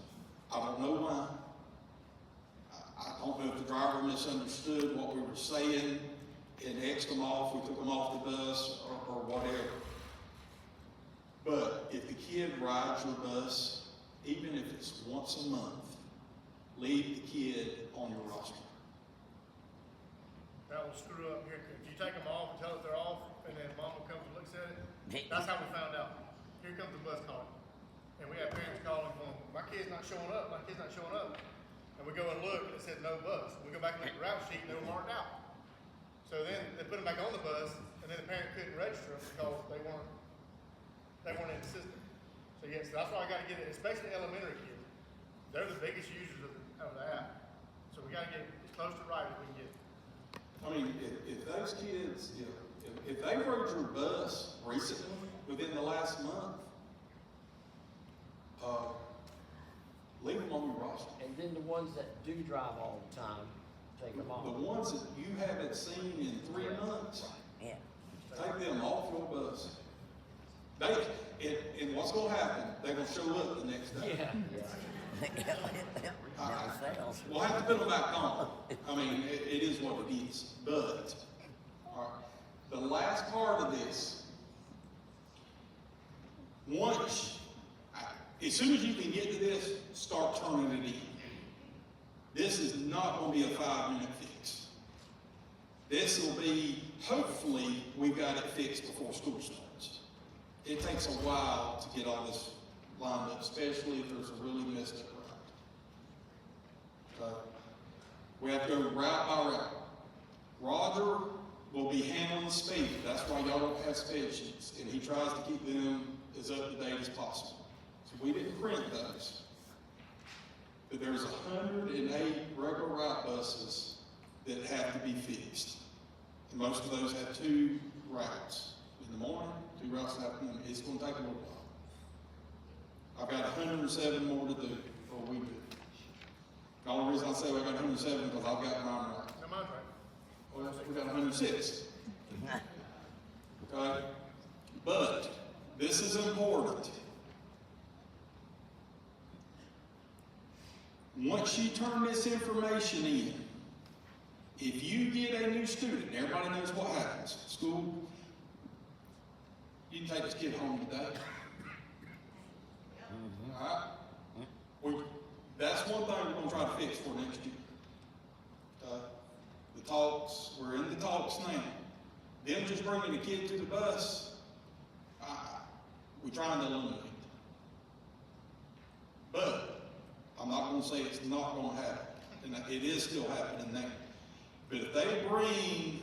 I don't know why. I don't know if the driver misunderstood what we were saying, and X'd them off, we took them off the bus or whatever. But if the kid rides your bus, even if it's once a month, leave the kid on your roster. That will screw up here. If you take them off and tell it they're off, and then mama comes and looks at it, that's how we found out. Here comes the bus calling. And we have parents calling, going, my kid's not showing up, my kid's not showing up. And we go and look, and it said no bus. We go back and look at the route sheet, and they were marked out. So then they put them back on the bus, and then the parent couldn't register them because they weren't in the system. So yes, that's why I gotta get it, especially elementary kids. They're the biggest users of the app. So we gotta get it as close to right as we can get. I mean, if those kids, if they rode your bus recently, within the last month, leave them on your roster. And then the ones that do drive all the time, take them off. The ones that you haven't seen in 3 months, Yeah. take them off your bus. And what's gonna happen, they're gonna show up the next day. Yeah, yeah. Never fails. We'll have to put them back on. I mean, it is what it is. But, all right, the last part of this, as soon as you can get to this, start turning it in. This is not going to be a 5-minute fix. This will be, hopefully, we've got it fixed before school starts. It takes a while to get all this lined up, especially if there's a really messed up route. We have to go route by route. Roger will be handling the speed. That's why y'all don't have sped sheets, and he tries to keep them as up to date as possible. So we didn't print those. But there's 108 regular route buses that have to be fixed. And most of those have 2 routes. In the morning, 2 routes in the afternoon. It's going to take a little while. I've got 107 more to do, or we do. The only reason I say I got 107 is because I've got mine right. No, mine's right. Well, we got 106. Okay? But this is important. Once you turn this information in, if you get a new student, everybody knows what happens. School, you can take this kid home today. All right? That's one thing we're going to try to fix for next year. The talks, we're in the talks now. Them just bringing the kid to the bus, we're trying to eliminate. But I'm not going to say it's not going to happen. And it is still happening now. But if they bring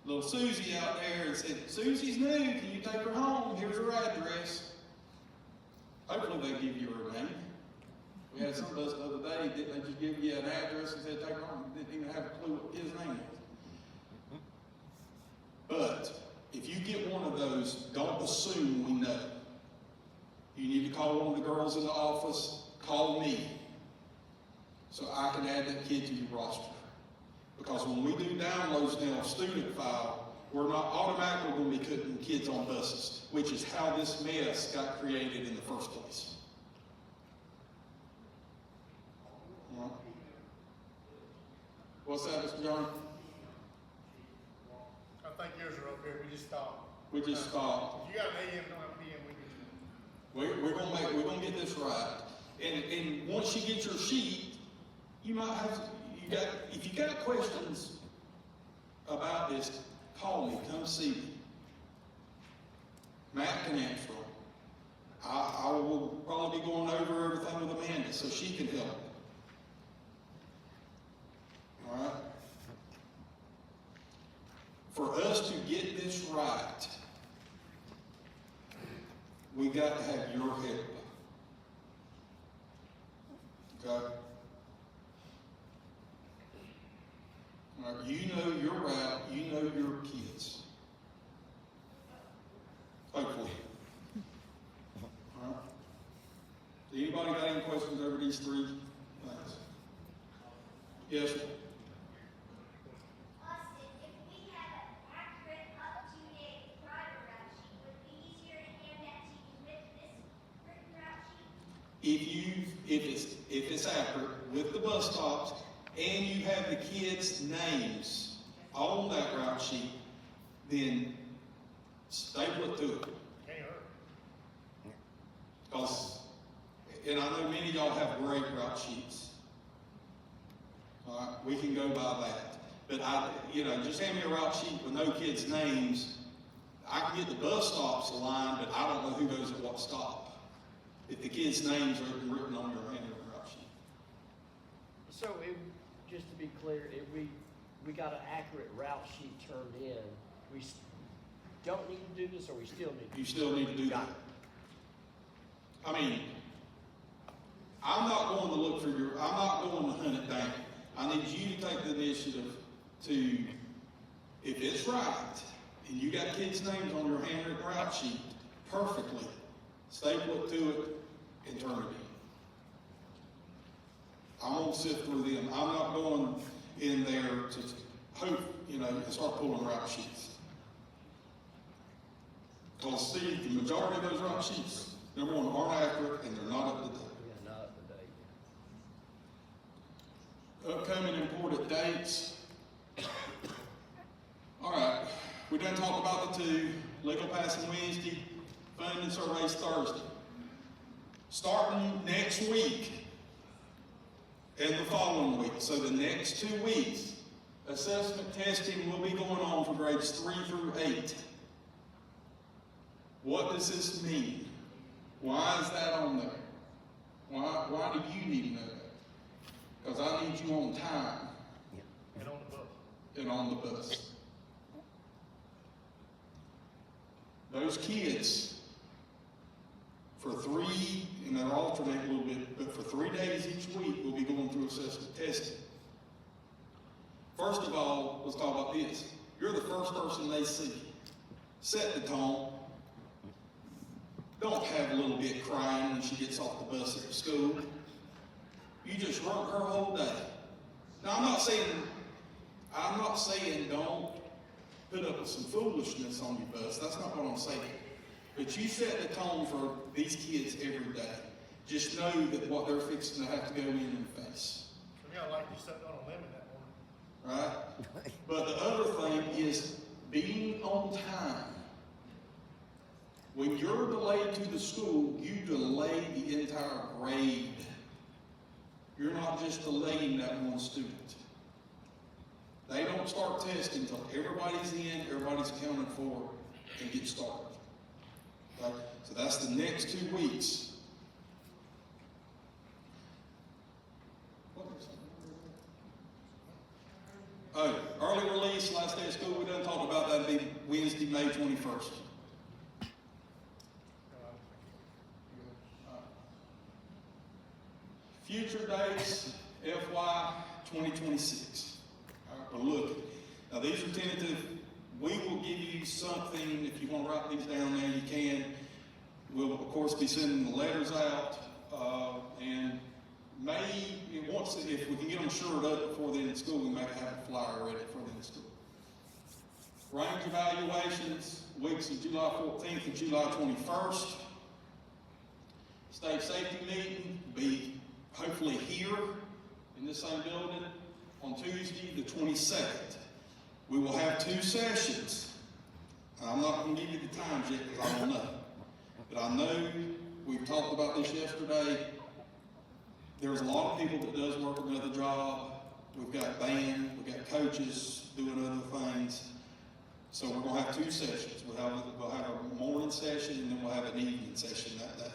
little Susie out there and say, Susie's new, can you take her home? Here's her address. Hopefully they give you her name. We had some bus the other day, didn't they just give you an address and said take her home? Didn't even have a clue what his name was. But if you get one of those, don't assume we know. You need to call one of the girls in the office, call me, so I can add that kid to your roster. Because when we do downloads now of student file, we're not automatically going to be putting kids on buses, which is how this mess got created in the first place. All right. What's that, Mr. John? I think yours are up here. We just stopped. We just stopped. If you got an AM, don't have a PM, we can. We're gonna get this right. And once you get your sheet, you might have, if you got questions about this, call me, come see me. Matt can answer them. I will probably be going over everything with Amanda so she can help. All right? For us to get this right, we got to have your help. Okay? All right, you know your route, you know your kids. Hopefully. All right? Anybody got any questions over these 3 things? Yes, sir. Austin, if we had an accurate, up-to-date driver route sheet, would it be easier to hand that to you with this written route sheet? If it's accurate with the bus stops and you have the kids' names on that route sheet, then staple it to it. Can't hurt. Because, and I know many of y'all have great route sheets. All right, we can go by that. But just hand me a route sheet with no kids' names. I can get the bus stops aligned, but I don't know who goes at what stop. If the kids' names are written on your handwritten route sheet. So just to be clear, if we got an accurate route sheet turned in, we don't need to do this, or we still need to? You still need to do Got that. it. I mean, I'm not going to look for I'm not going to hunt it down. I need you to take the initiative to, if it's right, and you got kids' names on your handwritten route sheet perfectly, staple it to it and turn it in. I'm gonna sift through them. I'm not going in there to hope, and start pulling route sheets. Because Steve, the majority of those route sheets, number one, aren't accurate and they're not up to date. Yeah, not up to date. Upcoming important dates. All right, we done talked about the two, legal passing Wednesday, funding surveys Thursday. Starting next week and the following week, so the next 2 weeks, assessment testing will be going on for grades 3 through 8. What does this mean? Why is that on there? Why do you need to know that? Because I need you on time And on the bus. and on the bus. Those kids, for 3, and they'll alternate a little bit, but for 3 days each week, we'll be going through assessment testing. First of all, let's talk about this. You're the first person they see. Set the tone. Don't have a little bit crying when she gets off the bus at school. You just run her whole day. Now, I'm not saying don't put up with some foolishness on your bus. That's not what I'm saying. But you set the tone for these kids every day. Just know that what they're fixing to have to go in and face. So we got like you stepped on a limb in that one. Right? But the other thing is being on time. When you're delayed to the school, you delay the entire grade. You're not just delaying that one student. They don't start testing until everybody's in, everybody's accounted for, and get started. Okay? So that's the next 2 weeks. Oh, early release, last day of school, we done talked about that, be Wednesday, May 21st. Future dates, FY 2026. All right, we're looking. Now, these are tentative. We will give you something. If you want to write these down there, you can. We'll, of course, be sending the letters out. And if we can get them shored up before the end of school, we may have a flyer ready for the end of school. Range evaluations, weeks of July 14th and July 21st. State safety meeting will be hopefully here in this same building on Tuesday, the 22nd. We will have 2 sessions. I'm not going to give you the times yet because I don't know. But I know we've talked about this yesterday. There's a lot of people that does work another job. We've got band, we've got coaches doing other things. So we're going to have 2 sessions. We'll have a morning session and then we'll have an evening session that day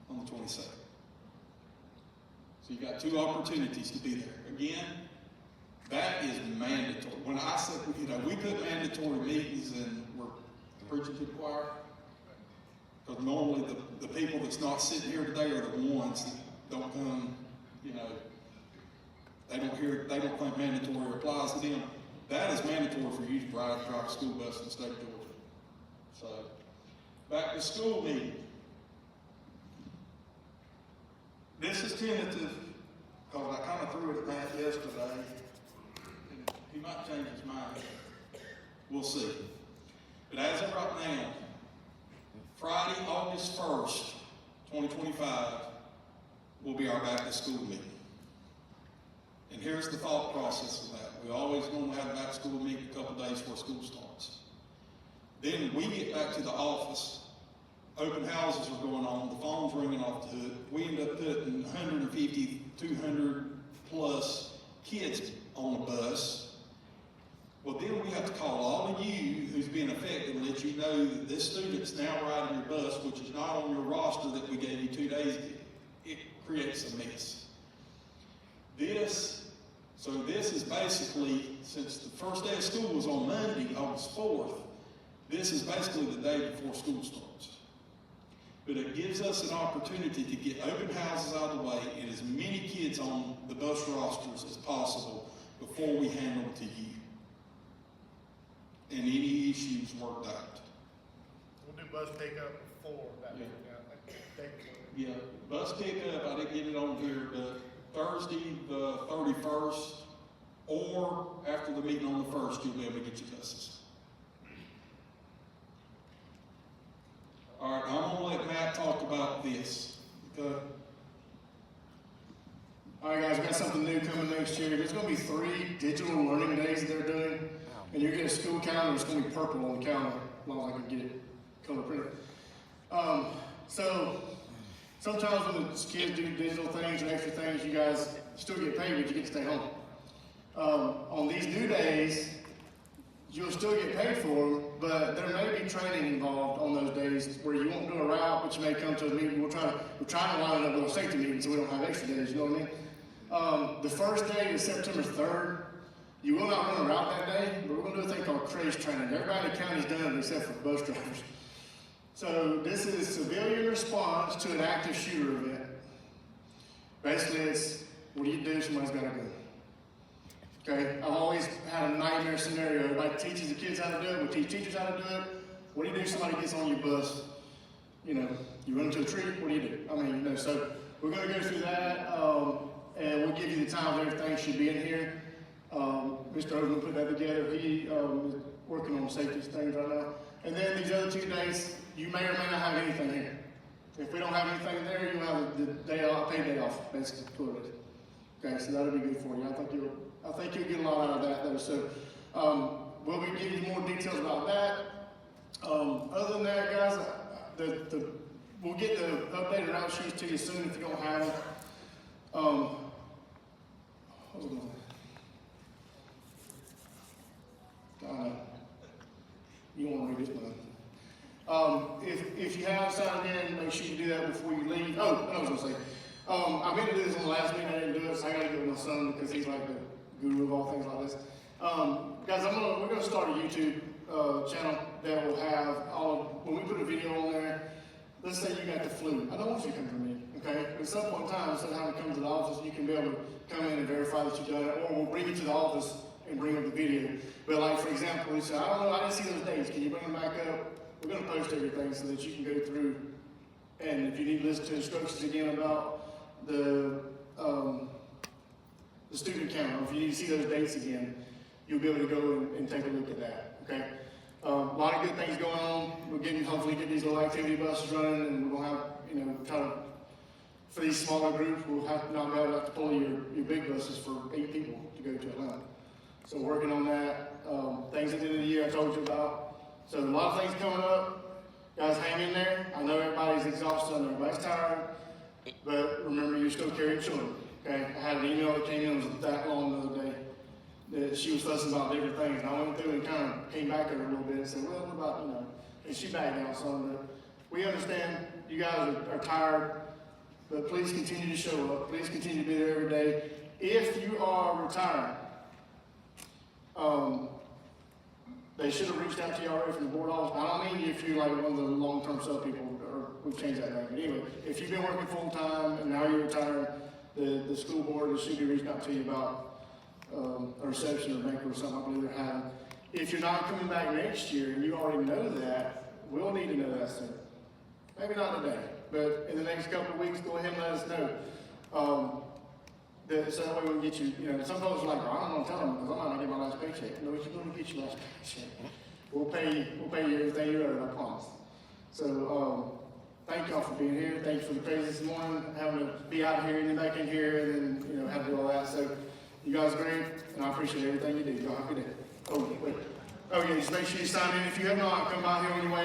on the 22nd. So you've got 2 opportunities to be there. Again, that is mandatory. When I said, we put mandatory meetings and we're preaching to the choir. Because normally the people that's not sitting here today are the ones that don't come, they don't think mandatory applies to them. That is mandatory for you to drive a school bus in the state of Georgia. So, back to school meeting. This is tentative, because I kind of threw it at Matt yesterday. And he might change his mind. We'll see. But as of right now, Friday, August 1st, 2025, will be our back to school meeting. And here's the thought process of that. We always want to have a back school meeting a couple days before school starts. Then we get back to the office, open houses are going on, the phone's ringing off the hook. We end up putting 150, 200 plus kids on a bus. Well, then we have to call all of you who's being affected and let you know that this student's now riding your bus, which is not on your roster that we gave you 2 days ago. It creates a mess. This is basically, since the first day of school was on Monday, August 4th, this is basically the day before school starts. But it gives us an opportunity to get open houses out of the way and as many kids on the bus rosters as possible before we hand them to you. And any issues worked out. We'll do bus pickup before that. Yeah. Day before. Yeah, bus pickup, I didn't get it on here, but Thursday, the 31st, or after the meeting on the 1st, you'll be able to get your buses. All right, I'm gonna let Matt talk about this. Okay? All right, guys, we got something new coming next year. There's going to be 3 digital learning days that they're doing, and you're getting a school calendar. It's going to be purple on the calendar, as long as I can get it color printed. So sometimes when the kids do digital things and extra things, you guys still get paid, but you get to stay home. On these new days, you'll still get paid for them, but there may be training involved on those days where you won't do a route, but you may come to a meeting. We're trying to line it up with a safety meeting so we don't have extra days, you know what I mean? The first day is September 3rd. You will not run a route that day, but we're going to do a thing called crash training. Everybody in the county's done it except for bus drivers. So this is civilian response to an active shooter event. Basically, it's what do you do if somebody's got a gun? Okay, I've always had a nightmare scenario. Everybody teaches the kids how to do it. We teach teachers how to do it. What do you do if somebody gets on your bus? You know, you run into a tree. What do you do? I mean, you know, so we're going to go through that, and we'll give you the time everything should be in here. Mr. Overland put that together. He is working on safety things right now. And then these other 2 days, you may or may not have anything here. If we don't have anything there, you'll have the day off, paid day off, basically. Okay, so that'll be good for you. I think you'll get a lot out of that, though. So we'll be giving you more details about that. Other than that, guys, we'll get the updated route sheets to you soon if you don't have them. What was I doing? You want to read this one? If you haven't signed in, make sure you do that before you leave. Oh, I was going to say, I meant to do this on the last meeting. I didn't do it, so I got to get with my son because he's like the guru of all things like this. Guys, we're going to start a YouTube channel that will have when we put a video on there, let's say you got the flu. I don't want you to come to me, okay? At some point in time, instead of having to come to the office, you can be able to come in and verify that you've done it, or we'll bring you to the office and bring up the video. But like, for example, we say, I don't know, I didn't see those dates. Can you bring them back up? We're going to post everything so that you can go through, and if you need to listen to instructions again about the student count, or if you need to see those dates again, you'll be able to go and take a look at that, okay? A lot of good things going on. We're hopefully get these little activity buses running, and we'll have, for these smaller groups, we'll have not be able to pull your big buses for 8 people to go to Atlanta. So working on that. Things at the end of the year I told you about. So a lot of things coming up. Guys, hang in there. I know everybody's exhausted and everybody's tired, but remember, you're still carrying children. Okay? I had an email that came in, it was that long the other day, that she was fussing about different things. And I went through and kind of came back at her a little bit and said, well, what about, and she backed down some of it. We understand you guys are tired, but please continue to show up. Please continue to be there every day. If you are retired, they should have reached out to you already from the board office. I don't mean if you're like one of the long-term sub people, or we've changed that name. But anyway, if you've been working full-time and now you're retired, the school board should be reaching out to you about a reception or banquet or something I believe they're having. If you're not coming back next year and you already know that, we'll need to know that soon. Maybe not today, but in the next couple of weeks, go ahead and let us know. So that way we can get you, some folks are like, well, I don't want to tell them because I might not get my last paycheck. No, you're going to get your last paycheck. We'll pay you everything you owe, I promise. So, thank y'all for being here. Thank you for the praise this morning, having to be out here and then back in here and then, have to do all that. So, You guys are great, and I appreciate everything you do. Y'all have a good day. Oh, wait. Oh, yeah, just make sure you sign in. If you have not, come by here on your way out.